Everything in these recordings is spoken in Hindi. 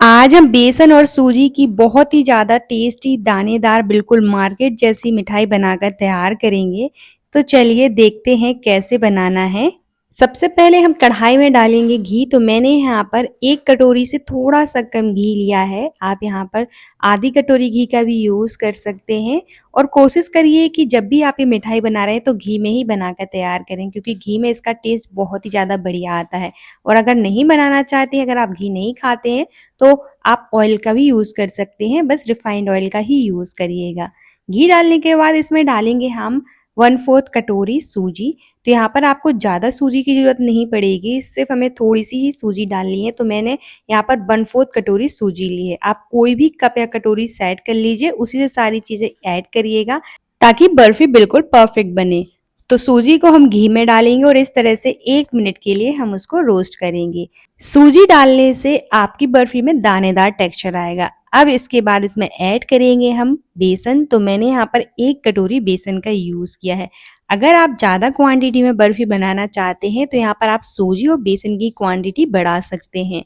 आज हम बेसन और सूजी की बहुत ही ज़्यादा टेस्टी दानेदार बिल्कुल मार्केट जैसी मिठाई बनाकर तैयार करेंगे। तो चलिए देखते हैं कैसे बनाना है। सबसे पहले हम कढ़ाई में डालेंगे घी। तो मैंने यहाँ पर 1 कटोरी से थोड़ा-सा कम घी लिया है। आप यहाँ पर आधी कटोरी घी का भी यूज़ कर सकते हैं और कोशिश करिए कि जब भी आप ये मिठाई बना रहे हैं तो घी में ही बनाकर तैयार करें, क्योंकि घी में इसका टेस्ट बहुत ही ज़्यादा बढ़िया आता है। और अगर नहीं बनाना चाहते हैं, अगर आप घी नहीं खाते हैं, तो आप ऑयल का भी यूज़ कर सकते हैं, बस रिफाइंड ऑयल का ही यूज़ करिएगा। घी डालने के बाद इसमें डालेंगे हम 1/4 कटोरी सूजी। तो यहाँ पर आपको ज़्यादा सूजी की ज़रूरत नहीं पड़ेगी, सिर्फ़ हमें थोड़ी-सी ही सूजी डालनी है। तो मैंने यहाँ पर 1/4 कटोरी सूजी ली है। आप कोई भी कप या कटोरी सेट कर लीजिए, उसी से सारी चीज़ें ऐड करिएगा ताकि बर्फ़ी बिल्कुल परफ़ेक्ट बने। तो सूजी को हम घी में डालेंगे और इस तरह से 1 मिनट के लिए हम उसको रोस्ट करेंगे। सूजी डालने से आपकी बर्फी में दानेदार टेक्सचर आएगा। अब इसके बाद इसमें ऐड करेंगे हम बेसन। तो मैंने यहाँ पर 1 कटोरी बेसन का यूज़ किया है। अगर आप ज़्यादा क्वांटिटी में बर्फी बनाना चाहते हैं तो यहाँ पर आप सूजी और बेसन की क्वांटिटी बढ़ा सकते हैं।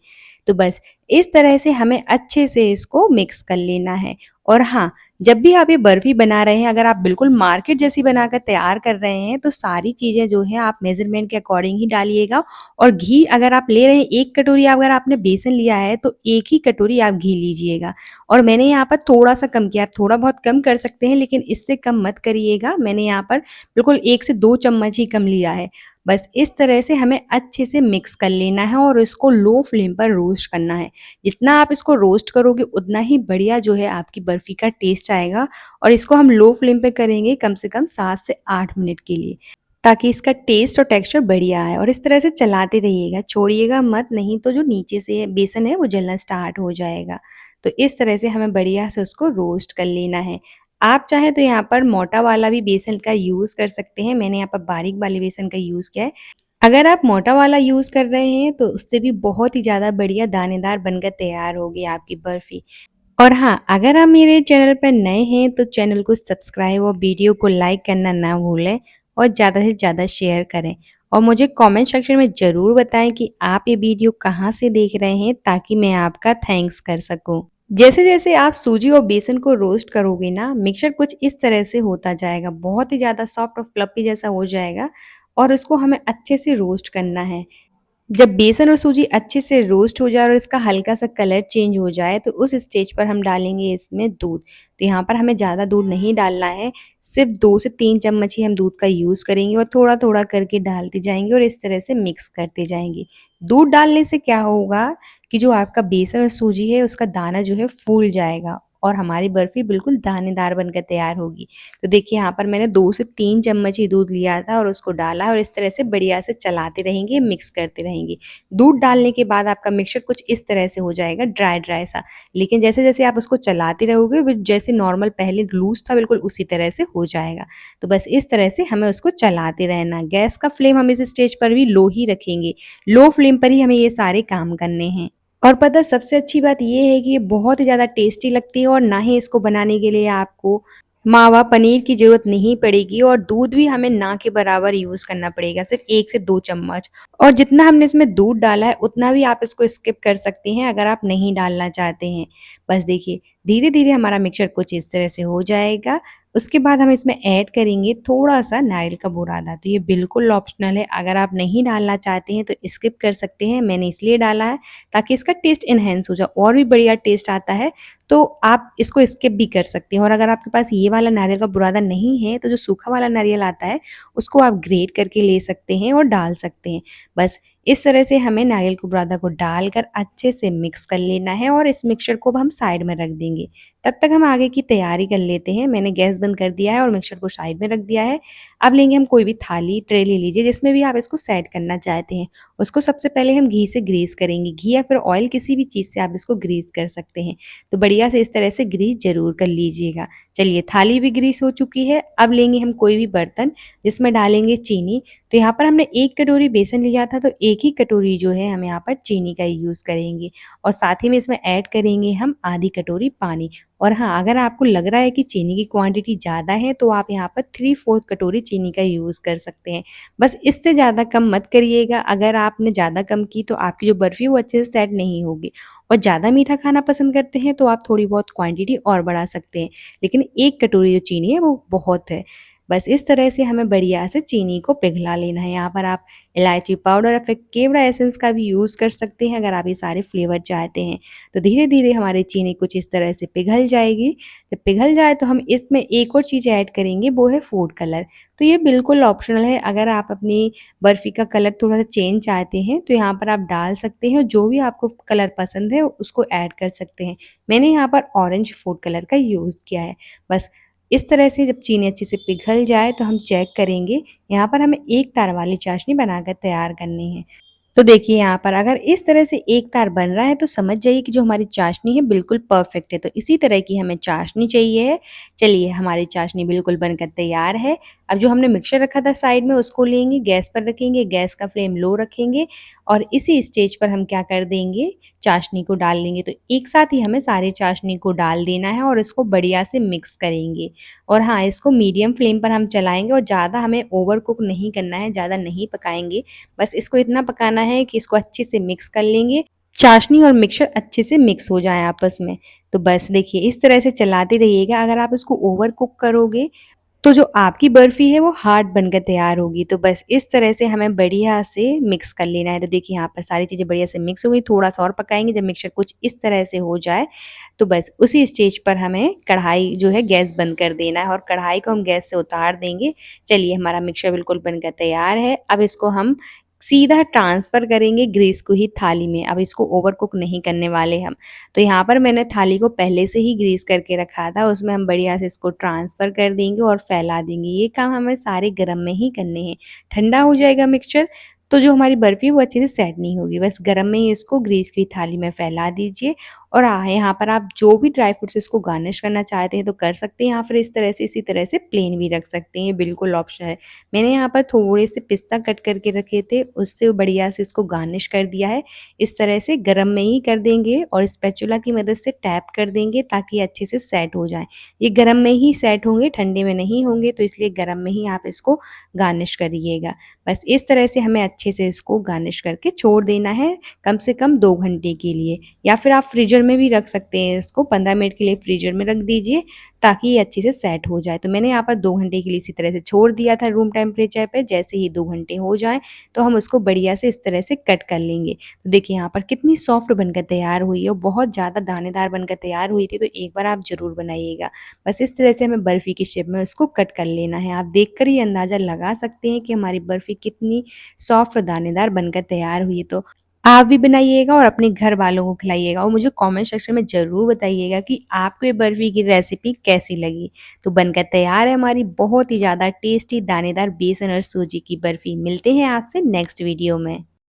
तो बस इस तरह से हमें अच्छे से इसको मिक्स कर लेना है। और हाँ, जब भी आप ये बर्फी बना रहे हैं, अगर आप बिल्कुल मार्केट जैसी बनाकर तैयार कर रहे हैं तो सारी चीज़ें जो है आप मेज़रमेंट के अकॉर्डिंग ही डालिएगा। और घी अगर आप ले रहे हैं 1 कटोरी, अगर आपने बेसन लिया है तो 1 ही कटोरी आप घी लीजिएगा। और मैंने यहाँ पर थोड़ा-सा कम किया, आप थोड़ा बहुत कम कर सकते हैं लेकिन इससे कम मत करिएगा। मैंने यहाँ पर बिल्कुल 1 से 2 चम्मच ही कम लिया है। बस इस तरह से हमें अच्छे से मिक्स कर लेना है और इसको लो फ्लेम पर रोस्ट करना है। जितना आप इसको रोस्ट करोगे उतना ही बढ़िया जो है आपकी बर्फी का टेस्ट आएगा। और इसको हम लो फ्लेम पे करेंगे कम से कम 7 से 8 मिनट के लिए, ताकि इसका टेस्ट और टेक्सचर बढ़िया आए। और इस तरह से चलाते रहिएगा, छोड़िएगा मत, नहीं तो जो नीचे से बेसन है वो जलना स्टार्ट हो जाएगा। तो इस तरह से हमें बढ़िया से उसको रोस्ट कर लेना है। आप चाहें तो यहाँ पर मोटा वाला भी बेसन का यूज़ कर सकते हैं, मैंने यहाँ पर बारीक वाले बेसन का यूज़ किया है। अगर आप मोटा वाला यूज़ कर रहे हैं तो उससे भी बहुत ही ज़्यादा बढ़िया दानेदार बनकर तैयार होगी आपकी बर्फ़ी। और हाँ, अगर आप मेरे चैनल पर नए हैं तो चैनल को सब्सक्राइब और वीडियो को लाइक करना ना भूलें और ज़्यादा से ज़्यादा शेयर करें। और मुझे कमेंट सेक्शन में ज़रूर बताएं कि आप ये वीडियो कहाँ से देख रहे हैं, ताकि मैं आपका थैंक्स कर सकूं। जैसे-जैसे आप सूजी और बेसन को रोस्ट करोगे ना, मिक्सचर कुछ इस तरह से होता जाएगा, बहुत ही ज़्यादा सॉफ्ट और फ्लफी जैसा हो जाएगा। और उसको हमें अच्छे से रोस्ट करना है। जब बेसन और सूजी अच्छे से रोस्ट हो जाए और इसका हल्का-सा कलर चेंज हो जाए, तो उस स्टेज पर हम डालेंगे इसमें दूध। तो यहाँ पर हमें ज़्यादा दूध नहीं डालना है, सिर्फ़ 2 से 3 चम्मच ही हम दूध का यूज़ करेंगे और थोड़ा-थोड़ा करके डालते जाएँगे और इस तरह से मिक्स करते जाएँगे। दूध डालने से क्या होगा कि जो आपका बेसन और सूजी है, उसका दाना जो है फूल जाएगा और हमारी बर्फ़ी बिल्कुल दानेदार बनकर तैयार होगी। तो देखिए यहाँ पर मैंने 2 से 3 चम्मच ही दूध लिया था और उसको डाला और इस तरह से बढ़िया से चलाते रहेंगे, मिक्स करते रहेंगे। दूध डालने के बाद आपका मिक्सचर कुछ इस तरह से हो जाएगा, ड्राई-ड्राई सा। लेकिन जैसे-जैसे आप उसको चलाते रहोगे, जैसे नॉर्मल पहले लूज़ था बिल्कुल उसी तरह से हो जाएगा। तो बस इस तरह से हमें उसको चलाते रहना। गैस का फ्लेम हम इस स्टेज पर भी लो ही रखेंगे। लो फ्लेम पर ही हमें ये सारे काम करने हैं। और पता है सबसे अच्छी बात ये है कि ये बहुत ही ज़्यादा टेस्टी लगती है और ना ही इसको बनाने के लिए आपको मावा, पनीर की ज़रूरत नहीं पड़ेगी और दूध भी हमें ना के बराबर यूज़ करना पड़ेगा, सिर्फ़ 1 से 2 चम्मच। और जितना हमने इसमें दूध डाला है, उतना भी आप इसको स्किप कर सकते हैं अगर आप नहीं डालना चाहते हैं। बस देखिए, धीरे-धीरे हमारा मिक्सचर कुछ इस तरह से हो जाएगा। उसके बाद हम इसमें ऐड करेंगे थोड़ा-सा नारियल का बुरादा। तो ये बिल्कुल ऑप्शनल है, अगर आप नहीं डालना चाहते हैं तो स्किप कर सकते हैं। मैंने इसलिए डाला है ताकि इसका टेस्ट एनहांस हो जाए, और भी बढ़िया टेस्ट आता है। तो आप इसको स्किप भी कर सकते हैं। और अगर आपके पास ये वाला नारियल का बुरादा नहीं है तो जो सूखा वाला नारियल आता है उसको आप ग्रेट करके ले सकते हैं और डाल सकते हैं। बस इस तरह से हमें नारियल के बुरादा को डालकर अच्छे से मिक्स कर लेना है और इस मिक्सचर को अब हम साइड में रख देंगे। तब तक हम आगे की तैयारी कर लेते हैं। मैंने गैस बंद कर दिया है और मिक्सचर को साइड में रख दिया है। अब लेंगे हम कोई भी थाली, ट्रे ले लीजिए जिसमें भी आप इसको सेट करना चाहते हैं। उसको सबसे पहले हम घी से ग्रीस करेंगे। घी या फिर ऑयल, किसी भी चीज़ से आप इसको ग्रीस कर सकते हैं। तो बढ़िया से इस तरह से ग्रीस ज़रूर कर लीजिएगा। चलिए, थाली भी ग्रीस हो चुकी है। अब लेंगे हम कोई भी बर्तन जिसमें डालेंगे चीनी। तो यहाँ पर हमने 1 कटोरी बेसन लिया था तो 1 1 ही कटोरी जो है हम यहाँ पर चीनी का यूज़ करेंगे और साथ ही में इसमें ऐड करेंगे हम आधी कटोरी पानी। और हाँ, अगर आपको लग रहा है कि चीनी की क्वांटिटी ज़्यादा है तो आप यहाँ पर 3/4 कटोरी चीनी का यूज़ कर सकते हैं। बस इससे ज़्यादा कम मत करिएगा, अगर आपने ज़्यादा कम की तो आपकी जो बर्फ़ी है वो अच्छे से सेट नहीं होगी। और ज़्यादा मीठा खाना पसंद करते हैं तो आप थोड़ी बहुत क्वांटिटी और बढ़ा सकते हैं। लेकिन 1 कटोरी जो चीनी है वो बहुत है। बस इस तरह से हमें बढ़िया से चीनी को पिघला लेना है। यहाँ पर आप इलायची पाउडर या फिर केवड़ा एसेंस का भी यूज़ कर सकते हैं अगर आप ये सारे फ्लेवर चाहते हैं। तो धीरे-धीरे हमारी चीनी कुछ इस तरह से पिघल जाएगी। जब पिघल जाए तो हम इसमें एक और चीज़ ऐड करेंगे, वो है फूड कलर। तो ये बिल्कुल ऑप्शनल है, अगर आप अपनी बर्फ़ी का कलर थोड़ा-सा चेंज चाहते हैं तो यहाँ पर आप डाल सकते हैं और जो भी आपको कलर पसंद है उसको ऐड कर सकते हैं। मैंने यहाँ पर ऑरेंज फूड कलर का यूज़ किया है। बस इस तरह से जब चीनी अच्छे से पिघल जाए तो हम चेक करेंगे। यहाँ पर हमें एक तार वाली चाशनी बनाकर तैयार करनी है। तो देखिए यहाँ पर अगर इस तरह से एक तार बन रहा है तो समझ जाइए कि जो हमारी चाशनी है बिल्कुल परफेक्ट है। तो इसी तरह की हमें चाशनी चाहिए है। चलिए हमारी चाशनी बिल्कुल बनकर तैयार है। अब जो हमने मिक्सचर रखा था साइड में उसको लेंगे, गैस पर रखेंगे, गैस का फ्लेम लो रखेंगे और इसी स्टेज पर हम क्या कर देंगे, चाशनी को डाल देंगे। तो एक साथ ही हमें सारी चाशनी को डाल देना है और इसको बढ़िया से मिक्स करेंगे। और हाँ, इसको मीडियम फ्लेम पर हम चलाएँगे और ज़्यादा हमें ओवर कुक नहीं करना है, ज़्यादा नहीं पकाएँगे। बस इसको इतना पकाना है कि इसको अच्छे से मिक्स कर लेंगे, चाशनी और मिक्सचर अच्छे से मिक्स हो जाए आपस में। तो बस देखिए इस तरह से चलाते रहिएगा, अगर आप इसको ओवर कुक करोगे तो जो आपकी बर्फ़ी है वो हार्ड बनकर तैयार होगी। तो बस इस तरह से हमें बढ़िया से मिक्स कर लेना है। तो देखिए यहाँ पर सारी चीज़ें बढ़िया से मिक्स हो गई, थोड़ा-सा और पकाएँगे जब मिक्सचर कुछ इस तरह से हो जाए, तो बस उसी स्टेज पर हमें कढ़ाई जो है गैस बंद कर देना है और कढ़ाई को हम गैस से उतार देंगे। चलिए हमारा मिक्सचर बिल्कुल बनकर तैयार है। अब इसको हम सीधा ट्रांसफ़र करेंगे ग्रीस को ही थाली में। अब इसको ओवर कुक नहीं करने वाले हम। तो यहाँ पर मैंने थाली को पहले से ही ग्रीस करके रखा था, उसमें हम बढ़िया से इसको ट्रांसफ़र कर देंगे और फैला देंगे। ये काम हमें सारे गरम में ही करने हैं। ठंडा हो जाएगा मिक्सचर तो जो हमारी बर्फ़ी है वो अच्छे से सेट नहीं होगी। बस गरम में ही इसको ग्रीस की थाली में फैला दीजिए और यहाँ पर आप जो भी ड्राई फ्रूट से इसको गार्निश करना चाहते हैं तो कर सकते हैं या फिर इस तरह से इसी तरह से प्लेन भी रख सकते हैं, ये बिल्कुल ऑप्शनल है। मैंने यहाँ पर थोड़े से पिस्ता कट करके रखे थे, उससे बढ़िया से इसको गार्निश कर दिया है। इस तरह से गरम में ही कर देंगे और स्पैचुला की मदद से टैप कर देंगे ताकि अच्छे से सेट हो जाएँ। ये गरम में ही सेट होंगे, ठंडे में नहीं होंगे, तो इसलिए गरम में ही आप इसको गार्निश करिएगा। बस इस तरह से हमें अच्छे से इसको गार्निश करके छोड़ देना है कम से कम 2 घंटे के लिए, या फिर आप फ्रीज़र में भी रख सकते हैं इसको, 15 मिनट के लिए फ्रीज़र में रख दीजिए ताकि ये अच्छे से सेट हो जाए। तो मैंने यहाँ पर 2 घंटे के लिए इसी तरह से छोड़ दिया था रूम टेम्परेचर पे। जैसे ही 2 घंटे हो जाएँ तो हम उसको बढ़िया से इस तरह से कट कर लेंगे। तो देखिए यहाँ पर कितनी सॉफ्ट बनकर तैयार हुई है और बहुत ज़्यादा दानेदार बनकर तैयार हुई थी, तो एक बार आप ज़रूर बनाइएगा। बस इस तरह से हमें बर्फ़ी की शेप में उसको कट कर लेना है। आप देखकर ही अंदाज़ा लगा सकते हैं कि हमारी बर्फ़ी कितनी सॉफ्ट और दानेदार बनकर तैयार हुई है। तो आप भी बनाइएगा और अपने घर वालों को खिलाइएगा और मुझे कमेंट सेक्शन में ज़रूर बताइएगा कि आपको ये बर्फ़ी की रेसिपी कैसी लगी। तो बनकर तैयार है हमारी बहुत ही ज़्यादा टेस्टी दानेदार बेसन और सूजी की बर्फ़ी। मिलते हैं आपसे नेक्स्ट वीडियो में।